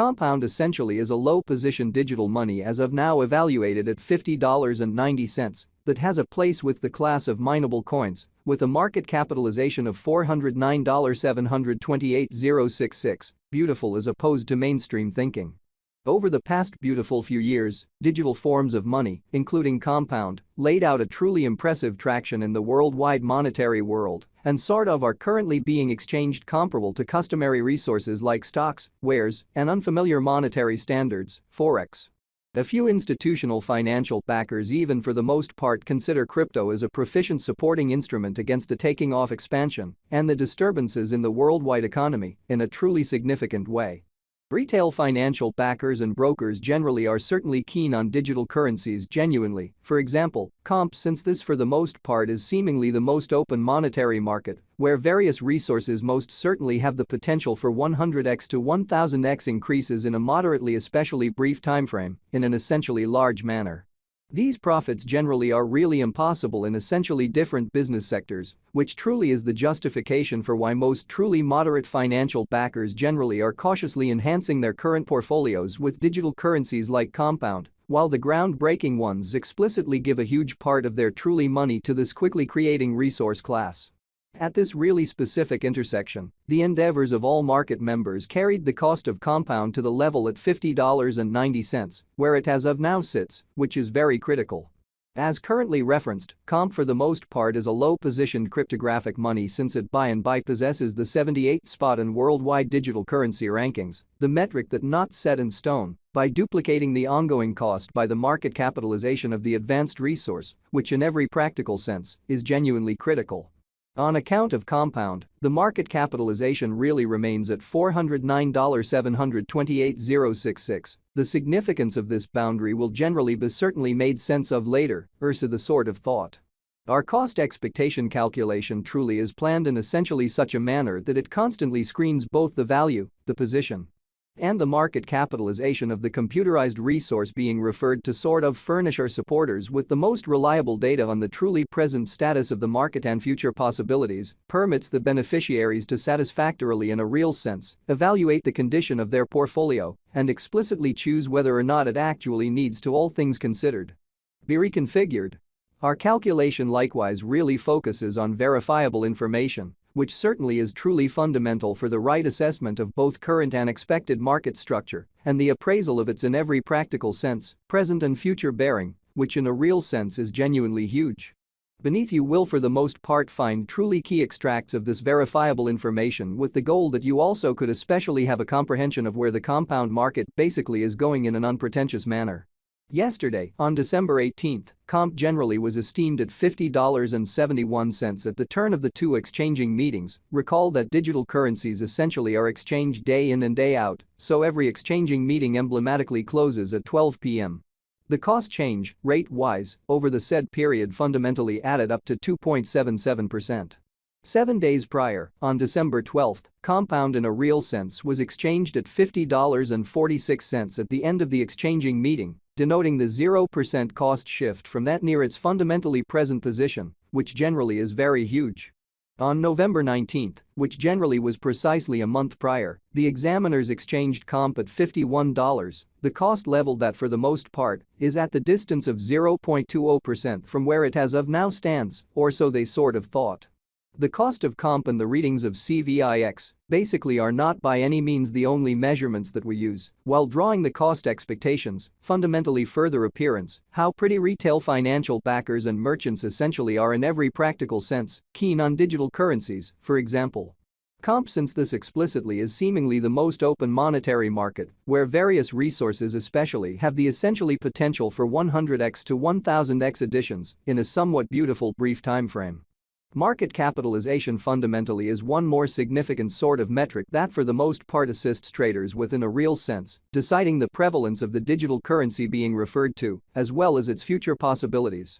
Compound essentially is a low-position digital money as of now evaluated at $50.90 that has a place with the class of mineable coins with a market capitalization of $409,728,066, beautiful as opposed to mainstream thinking. Over the past beautiful few years, digital forms of money, including compound, laid out a truly impressive traction in the worldwide monetary world and sort of are currently being exchanged comparable to customary resources like stocks, wares, and unfamiliar monetary standards, forex. A few institutional financial backers even for the most part consider crypto as a proficient supporting instrument against a taking off expansion and the disturbances in the worldwide economy in a truly significant way. Retail financial backers and brokers generally are certainly keen on digital currencies genuinely, for example, comp since this for the most part is seemingly the most open monetary market, where various resources most certainly have the potential for 100x to 1000x increases in a moderately especially brief timeframe in an essentially large manner. These profits generally are really impossible in essentially different business sectors, which truly is the justification for why most truly moderate financial backers generally are cautiously enhancing their current portfolios with digital currencies like compound, while the groundbreaking ones explicitly give a huge part of their truly money to this quickly creating resource class. At this really specific intersection, the endeavors of all market members carried the cost of compound to the level at $50.90, where it as of now sits, which is very critical. As currently referenced, comp for the most part is a low-positioned cryptographic money since it by and by possesses the 78th spot in worldwide digital currency rankings, the metric that not set in stone, by duplicating the ongoing cost by the market capitalization of the advanced resource, which in every practical sense is genuinely critical. On account of compound, the market capitalization really remains at $409,728,066. The significance of this boundary will generally be certainly made sense of later, so the sort of thought. Our cost expectation calculation truly is planned in essentially such a manner that it constantly screens both the value, the position, and the market capitalization of the computerized resource being referred to sort of furnish our supporters with the most reliable data on the truly present status of the market and future possibilities, permits the beneficiaries to satisfactorily in a real sense evaluate the condition of their portfolio and explicitly choose whether or not it actually needs to all things considered be reconfigured. Our calculation likewise really focuses on verifiable information, which certainly is truly fundamental for the right assessment of both current and expected market structure and the appraisal of its in every practical sense, present and future bearing, which in a real sense is genuinely huge. Beneath you will for the most part find truly key extracts of this verifiable information with the goal that you also could especially have a comprehension of where the compound market basically is going in an unpretentious manner. Yesterday, on December 18, comp generally was esteemed at $50.71 at the turn of the two exchanging meetings. Recall that digital currencies essentially are exchanged day in and day out, so every exchanging meeting emblematically closes at 12 p.m. The cost change, rate-wise, over the said period fundamentally added up to 2.77%. 7 days prior, on December 12, compound in a real sense was exchanged at $50.46 at the end of the exchanging meeting, denoting the 0% cost shift from that near its fundamentally present position, which generally is very huge. On November 19, which generally was precisely a month prior, the examiners exchanged comp at $51, the cost level that for the most part is at the distance of 0.20% from where it as of now stands, or so they sort of thought. The cost of comp and the readings of CVIX basically are not by any means the only measurements that we use while drawing the cost expectations, fundamentally further appearance, how pretty retail financial backers and merchants essentially are in every practical sense, keen on digital currencies, for example. Comp since this explicitly is seemingly the most open monetary market, where various resources especially have the essentially potential for 100x to 1000x additions in a somewhat beautiful brief timeframe. Market capitalization fundamentally is one more significant sort of metric that for the most part assists traders within a real sense, deciding the prevalence of the digital currency being referred to, as well as its future possibilities.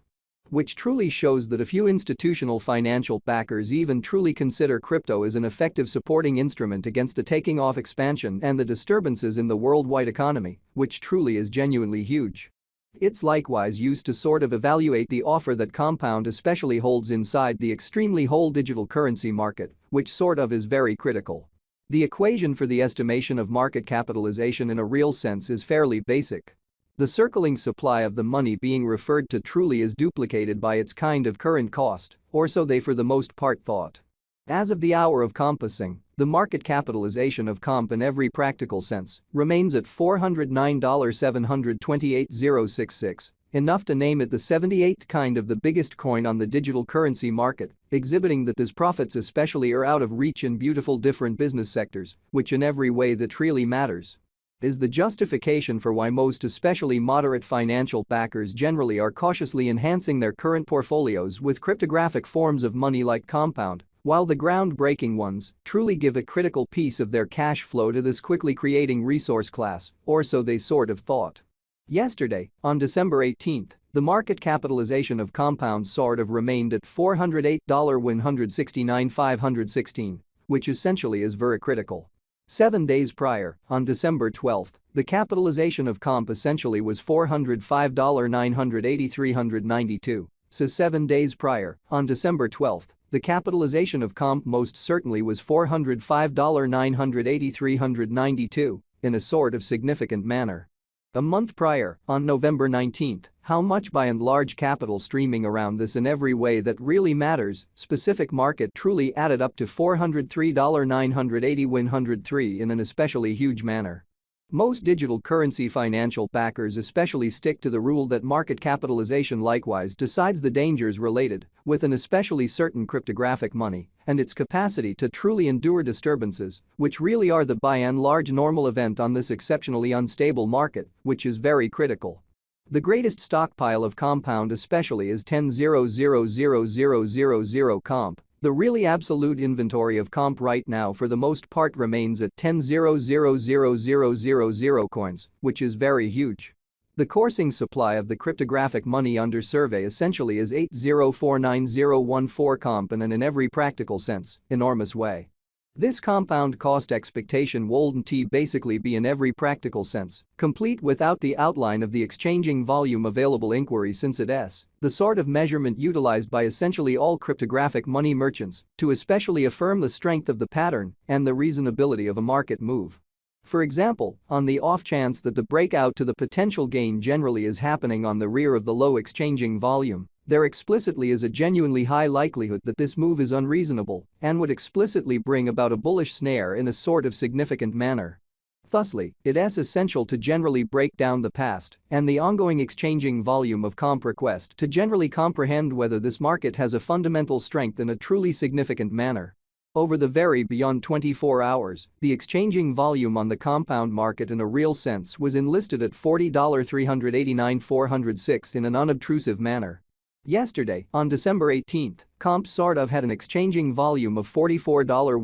Which truly shows that a few institutional financial backers even truly consider crypto as an effective supporting instrument against a taking off expansion and the disturbances in the worldwide economy, which truly is genuinely huge. It's likewise used to sort of evaluate the offer that compound especially holds inside the extremely whole digital currency market, which sort of is very critical. The equation for the estimation of market capitalization in a real sense is fairly basic. The circling supply of the money being referred to truly is duplicated by its kind of current cost, or so they for the most part thought. As of the hour of compassing, the market capitalization of comp in every practical sense remains at $409,728,066, enough to name it the 78th kind of the biggest coin on the digital currency market, exhibiting that these profits especially are out of reach in beautiful different business sectors, which in every way that really matters is the justification for why most especially moderate financial backers generally are cautiously enhancing their current portfolios with cryptographic forms of money like compound, while the groundbreaking ones truly give a critical piece of their cash flow to this quickly creating resource class, or so they sort of thought. Yesterday, on December 18th, the market capitalization of compound sort of remained at $408,169,516, which essentially is very critical. 7 days prior, on December 12th, the capitalization of comp essentially was $405,980,392, so 7 days prior, on December 12th, the capitalization of comp most certainly was $405,980,392 in a sort of significant manner. A month prior, on November 19th, how much by and large capital streaming around this in every way that really matters, specific market truly added up to $403,980,103 in an especially huge manner. Most digital currency financial backers especially stick to the rule that market capitalization likewise decides the dangers related with an especially certain cryptographic money and its capacity to truly endure disturbances, which really are the by and large normal event on this exceptionally unstable market, which is very critical. The greatest stockpile of compound especially is 10,000,000 comp. The really absolute inventory of comp right now for the most part remains at 10,000,000 coins, which is very huge. The coursing supply of the cryptographic money under survey essentially is 8,049,014 comp in every practical sense, enormous way. This compound cost expectation wouldn't basically be in every practical sense complete without the outline of the exchanging volume available inquiry, since it's the sort of measurement utilized by essentially all cryptographic money merchants to especially affirm the strength of the pattern and the reasonability of a market move. For example, on the off chance that the breakout to the potential gain generally is happening on the rear of the low exchanging volume, there explicitly is a genuinely high likelihood that this move is unreasonable and would explicitly bring about a bullish snare in a sort of significant manner. Thusly, it's essential to generally break down the past and the ongoing exchanging volume of comp request to generally comprehend whether this market has a fundamental strength in a truly significant manner. Over the very beyond 24 hours, the exchanging volume on the compound market in a real sense was enlisted at $40,389,406 in an unobtrusive manner. Yesterday, on December 18th, comp sort of had an exchanging volume of $44,000.